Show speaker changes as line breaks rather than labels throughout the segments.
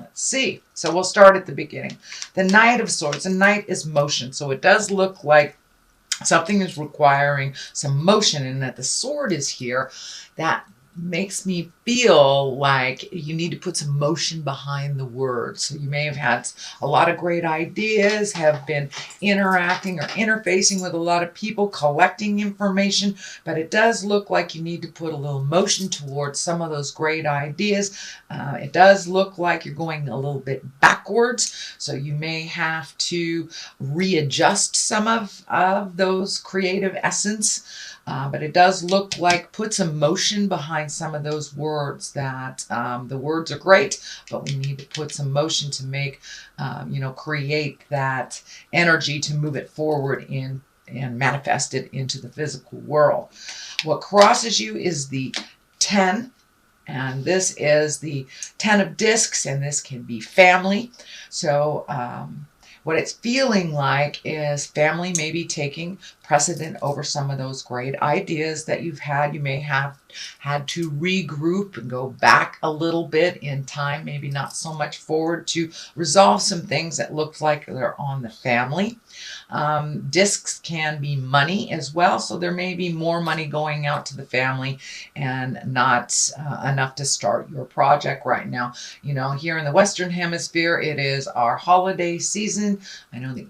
Let's see. So we'll start at the beginning. The Knight of Swords. The Knight is motion. So it does look like something is requiring some motion, and that the sword is here. That makes me feel like you need to put some motion behind the words. So you may have had a lot of great ideas, have been interacting or interfacing with a lot of people, collecting information, but it does look like you need to put a little motion towards some of those great ideas. It does look like you're going a little bit backwards, so you may have to readjust some of those creative essence. But it does look like put some motion behind some of those words. That the words are great, but we need to put some motion to make, create that energy to move it forward and manifest it into the physical world. What crosses you is the 10. And this is the 10 of discs, and this can be family. So what it's feeling like is family may be taking precedent over some of those great ideas that you've had. You may have had to regroup and go back a little bit in time, maybe not so much forward, to resolve some things that look like they're on the family. Discs can be money as well, so there may be more money going out to the family and not enough to start your project right now. You know, here in the Western Hemisphere, it is our holiday season. I know that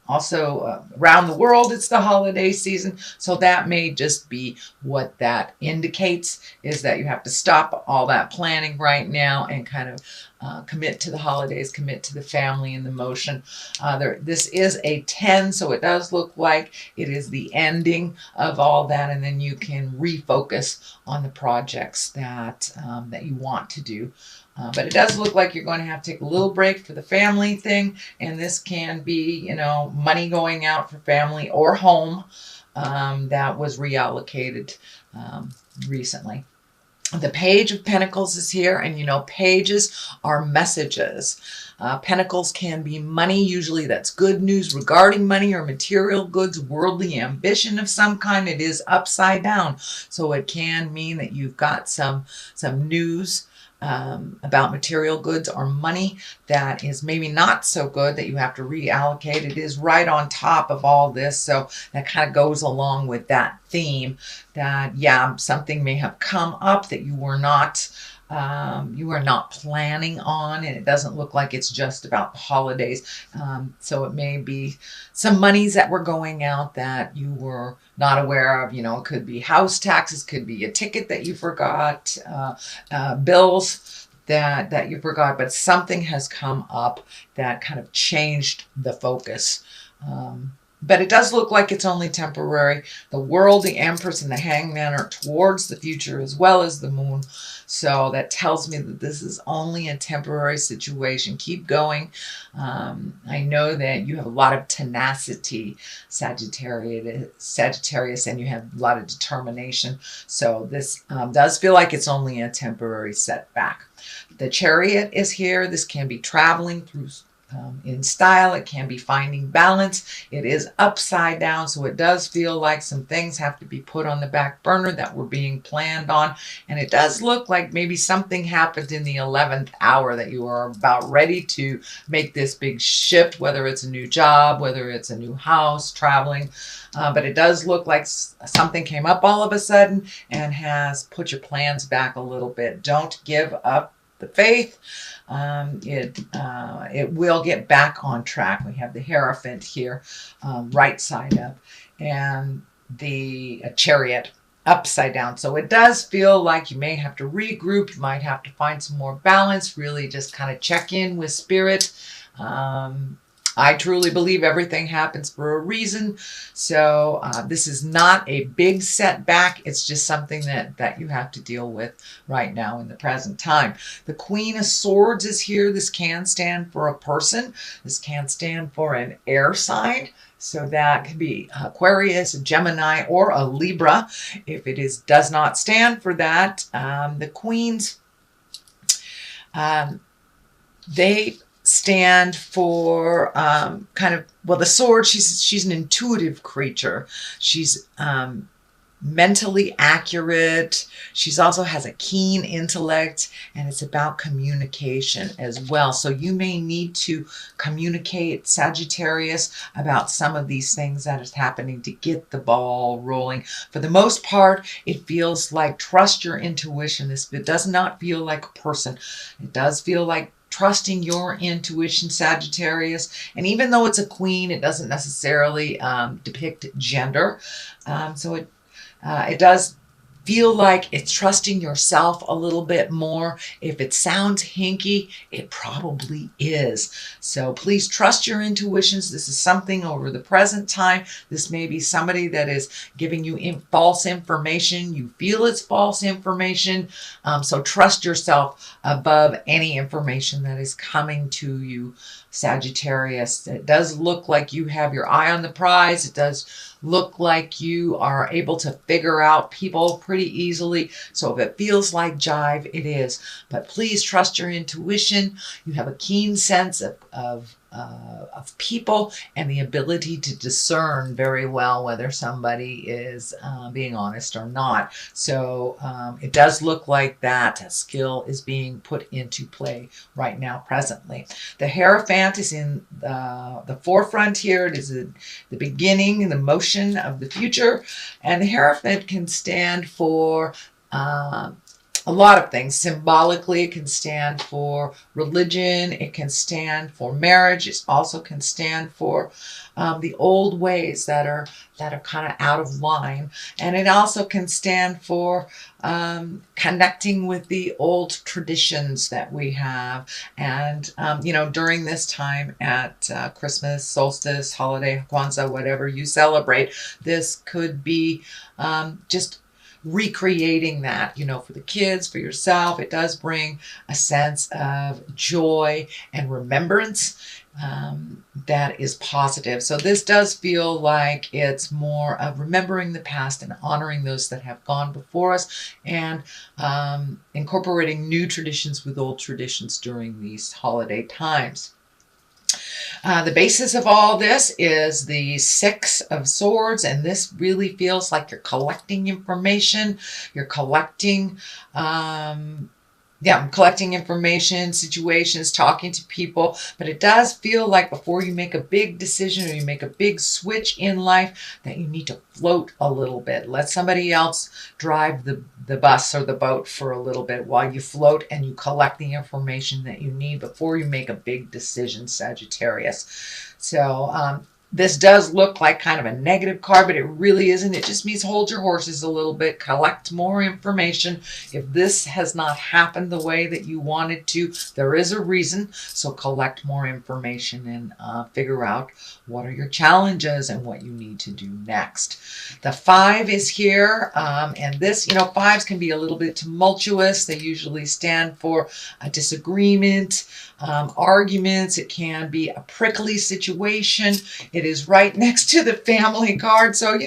also around the world, it's the holiday season. So that may just be what that indicates, is that you have to stop all that planning right now and kind of commit to the holidays, commit to the family and the motion. This is a 10, so it does look like it is the ending of all that, and then you can refocus on the projects that you want to do. But it does look like you're going to have to take a little break for the family thing, and this can be, money going out for family or home that was reallocated recently. The Page of Pentacles is here, and pages are messages. Pentacles can be money. Usually that's good news regarding money or material goods, worldly ambition of some kind. It is upside down, so it can mean that you've got some news about material goods or money that is maybe not so good, that you have to reallocate. It is right on top of all this, so that kind of goes along with that theme that, yeah, something may have come up that you were not planning on, and it doesn't look like it's just about the holidays. So it may be some monies that were going out that you were not aware of. It could be house taxes, could be a ticket that you forgot, bills that you forgot, but something has come up that kind of changed the focus. But it does look like it's only temporary. The World, the Empress, and the Hangman are towards the future as well as the Moon. So that tells me that this is only a temporary situation. Keep going. I know that you have a lot of tenacity, Sagittarius, and you have a lot of determination. So this does feel like it's only a temporary setback. The Chariot is here. This can be traveling through in style. It can be finding balance. It is upside down, so it does feel like some things have to be put on the back burner that were being planned on. And it does look like maybe something happened in the 11th hour that you are about ready to make this big shift, whether it's a new job, whether it's a new house, traveling. But it does look like something came up all of a sudden and has put your plans back a little bit. Don't give up the faith. It will get back on track. We have the Hierophant here, right side up, and the Chariot upside down. So it does feel like you may have to regroup. You might have to find some more balance, really just kind of check in with spirit. I truly believe everything happens for a reason. So this is not a big setback. It's just something that you have to deal with right now in the present time. The Queen of Swords is here. This can stand for a person. This can stand for an air sign. So that could be Aquarius, a Gemini, or a Libra. If it does not stand for that, the Queens, they stand for the sword. She's an intuitive creature. She's mentally accurate. She's also has a keen intellect, and it's about communication as well. So you may need to communicate, Sagittarius, about some of these things that is happening to get the ball rolling. For the most part, it feels like trust your intuition. It does not feel like a person. It does feel like trusting your intuition, Sagittarius. And even though it's a queen, it doesn't necessarily depict gender. So it does feel like it's trusting yourself a little bit more. If it sounds hinky, it probably is. So please trust your intuitions. This is something over the present time. This may be somebody that is giving you false information. You feel it's false information. So trust yourself above any information that is coming to you, Sagittarius. It does look like you have your eye on the prize. It does look like you are able to figure out people pretty easily. So if it feels like jive, it is. But please trust your intuition. You have a keen sense of people and the ability to discern very well whether somebody is being honest or not. So it does look like that skill is being put into play right now, presently. The Hierophant is in the forefront here. It is the beginning and the motion of the future. And the Hierophant can stand for a lot of things. Symbolically, it can stand for religion. It can stand for marriage. It also can stand for the old ways that are kind of out of line. And it also can stand for connecting with the old traditions that we have. And, during this time at Christmas, solstice, holiday, Kwanzaa, whatever you celebrate, this could be just recreating that, for the kids, for yourself. It does bring a sense of joy and remembrance that is positive. So this does feel like it's more of remembering the past and honoring those that have gone before us, and incorporating new traditions with old traditions during these holiday times. The basis of all this is the Six of Swords, and this really feels like you're collecting information. You're collecting, collecting information, situations, talking to people. But it does feel like before you make a big decision or you make a big switch in life, that you need to float a little bit. Let somebody else drive the bus or the boat for a little bit while you float and you collect the information that you need before you make a big decision, Sagittarius. So this does look like kind of a negative card, but it really isn't. It just means hold your horses a little bit, collect more information. If this has not happened the way that you wanted to, there is a reason. So collect more information and figure out what are your challenges and what you need to do next. The 5 is here, and this, fives can be a little bit tumultuous. They usually stand for a disagreement, arguments. It can be a prickly situation. It is right next to the family card. So,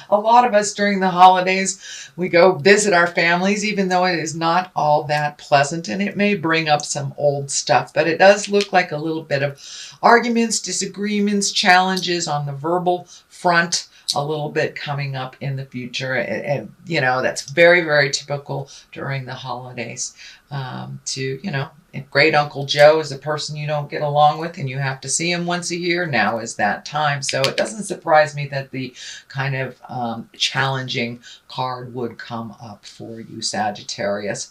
a lot of us during the holidays, we go visit our families, even though it is not all that pleasant, and it may bring up some old stuff, but it does look like a little bit of arguments, disagreements, challenges on the verbal front, a little bit coming up in the future. And that's very, very typical during the holidays. If Great Uncle Joe is a person you don't get along with and you have to see him once a year, now is that time. So it doesn't surprise me that the kind of challenging card would come up for you, Sagittarius.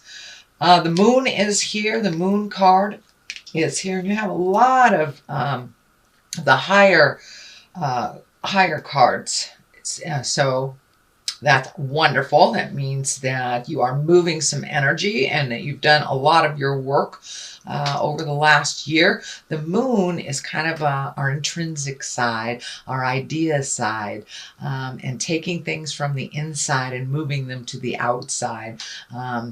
The moon is here. The moon card is here. And you have a lot of the higher cards. So that's wonderful. That means that you are moving some energy and that you've done a lot of your work over the last year. The moon is kind of our intrinsic side, our idea side, and taking things from the inside and moving them to the outside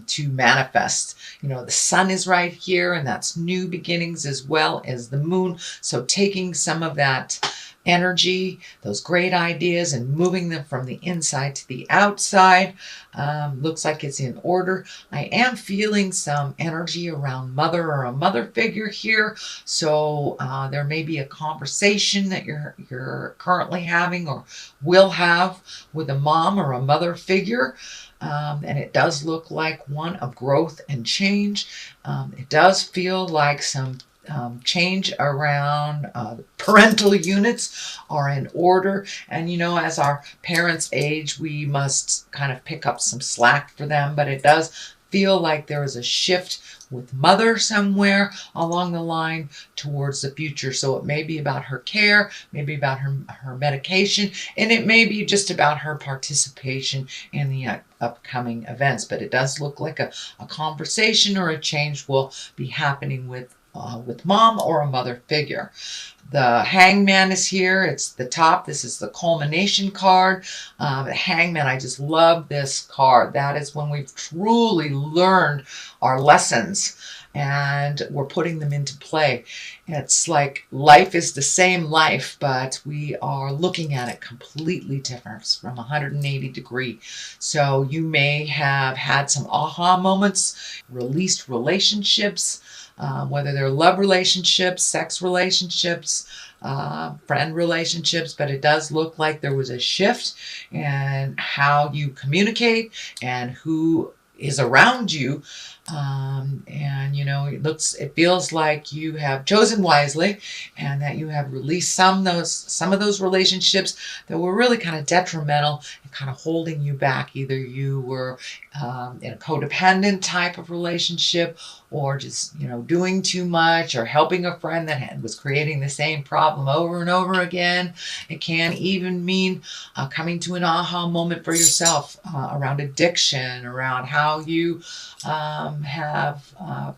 to manifest. The sun is right here, and that's new beginnings as well as the moon. So taking some of that energy, those great ideas, and moving them from the inside to the outside. Looks like it's in order. I am feeling some energy around mother or a mother figure here. So there may be a conversation that you're currently having or will have with a mom or a mother figure. And it does look like one of growth and change. It does feel like some change around parental units are in order. And as our parents age, we must kind of pick up some slack for them. But it does feel like there is a shift with mother somewhere along the line towards the future. So it may be about her care, maybe about her medication, and it may be just about her participation in the upcoming events. But it does look like a conversation or a change will be happening with mom or a mother figure. The Hangman is here. It's the top. This is the culmination card. The Hangman, I just love this card. That is when we've truly learned our lessons and we're putting them into play. It's like life is the same life, but we are looking at it completely different from 180 degrees. So you may have had some aha moments, released relationships, whether they're love relationships, sex relationships, friend relationships, but it does look like there was a shift in how you communicate and who is around you. And it feels like you have chosen wisely and that you have released some of those relationships that were really kind of detrimental and kind of holding you back. Either you were in a codependent type of relationship, or just doing too much, or helping a friend that was creating the same problem over and over again. It can even mean coming to an aha moment for yourself around addiction, around how you have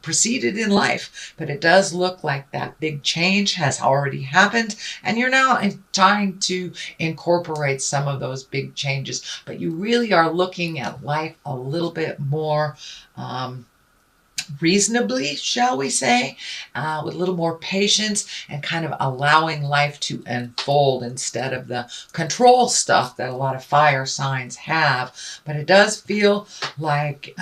proceeded in life. But it does look like that big change has already happened, and you're now trying to incorporate some of those big changes. But you really are looking at life a little bit more reasonably, shall we say, with a little more patience, and kind of allowing life to unfold instead of the control stuff that a lot of fire signs have. But it does feel like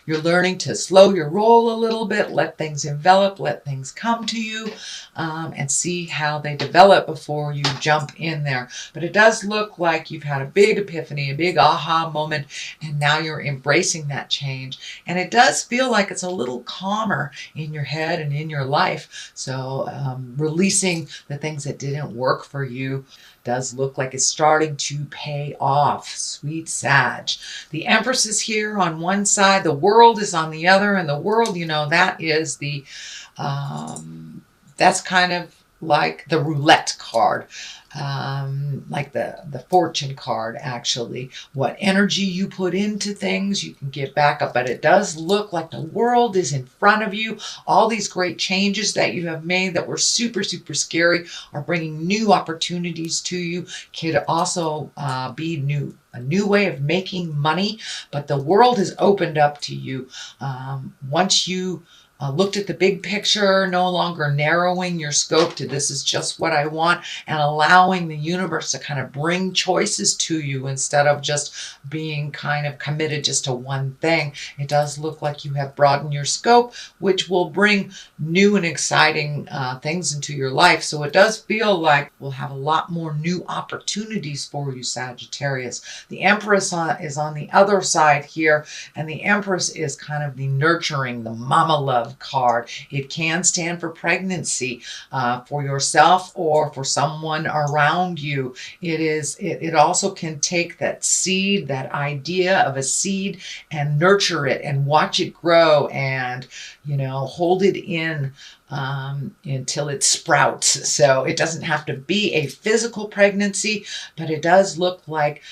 you're learning to slow your roll a little bit, let things envelop, let things come to you, and see how they develop before you jump in there. But it does look like you've had a big epiphany, a big aha moment, and now you're embracing that change. And it does feel like it's a little calmer in your head and in your life. So releasing the things that didn't work for you does look like it's starting to pay off. Sweet Sag. The Empress is here on one side, the World is on the other, and the World, that is the that's kind of like the roulette card. Like the fortune card, actually. What energy you put into things, you can get back up. But it does look like the World is in front of you. All these great changes that you have made that were super, super scary are bringing new opportunities to you. Could also be a new way of making money. But the World has opened up to you. Once you looked at the big picture, no longer narrowing your scope to this is just what I want, and allowing the universe to kind of bring choices to you instead of just being kind of committed just to one thing. It does look like you have broadened your scope, which will bring new and exciting things into your life. So it does feel like we'll have a lot more new opportunities for you, Sagittarius. The Empress is on the other side here, and the Empress is kind of the nurturing, the mama love card. It can stand for pregnancy for yourself or for someone around you. It also can take that seed, that idea of a seed, and nurture it and watch it grow and hold it in until it sprouts. So it doesn't have to be a physical pregnancy, but it does look like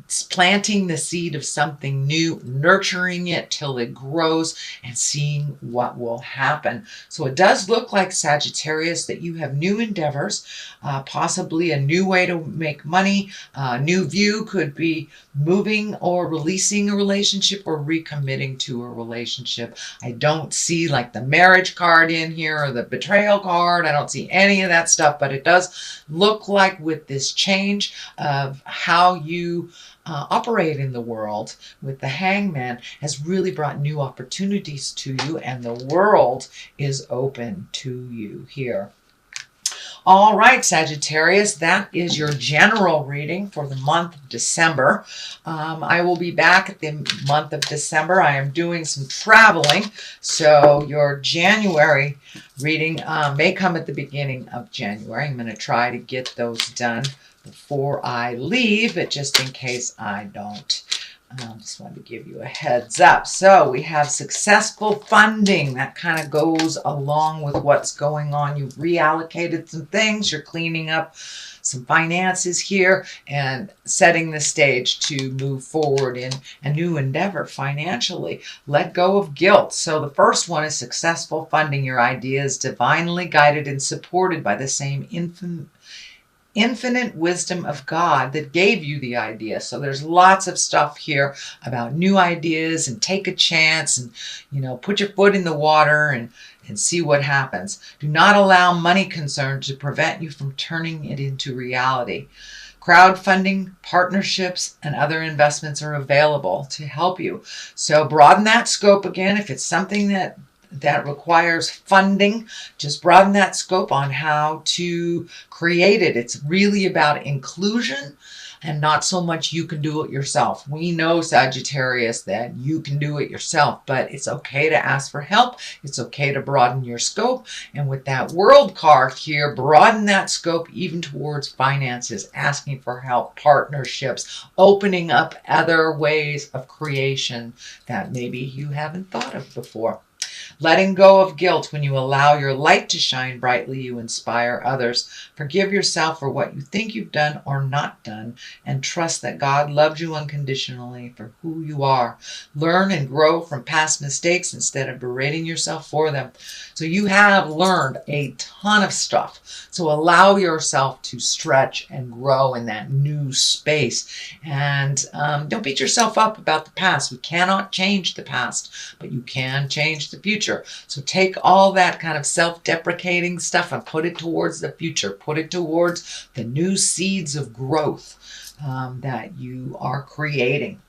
It's planting the seed of something new, nurturing it till it grows, and seeing what will happen. So it does look like, Sagittarius, that you have new endeavors, possibly a new way to make money. A new view could be moving or releasing a relationship or recommitting to a relationship. I don't see like the marriage card in here or the betrayal card. I don't see any of that stuff, but it does look like with this change of how you operate in the world with the Hangman has really brought new opportunities to you, and the world is open to you here. All right, Sagittarius, that is your general reading for the month of December. I will be back at the month of December. I am doing some traveling, so your January reading may come at the beginning of January. I'm going to try to get those done before I leave, but just in case I don't. Just wanted to give you a heads up. So we have successful funding. That kind of goes along with what's going on. You've reallocated some things. You're cleaning up some finances here and setting the stage to move forward in a new endeavor financially. Let go of guilt. So the first one is successful funding. Your idea is divinely guided and supported by the same infinite wisdom of God that gave you the idea. So there's lots of stuff here about new ideas, and take a chance, and put your foot in the water and see what happens. Do not allow money concerns to prevent you from turning it into reality. Crowdfunding, partnerships, and other investments are available to help you. So broaden that scope again. If it's something that requires funding, just broaden that scope on how to create it. It's really about inclusion and not so much you can do it yourself. We know, Sagittarius, that you can do it yourself, but it's okay to ask for help. It's okay to broaden your scope. And with that World card here, broaden that scope even towards finances, asking for help, partnerships, opening up other ways of creation that maybe you haven't thought of before. Letting go of guilt. When you allow your light to shine brightly, you inspire others. Forgive yourself for what you think you've done or not done, and trust that God loves you unconditionally for who you are. Learn and grow from past mistakes instead of berating yourself for them. So you have learned a ton of stuff. So allow yourself to stretch and grow in that new space. And don't beat yourself up about the past. We cannot change the past, but you can change the future. So take all that kind of self-deprecating stuff and put it towards the future. Put it towards the new seeds of growth that you are creating.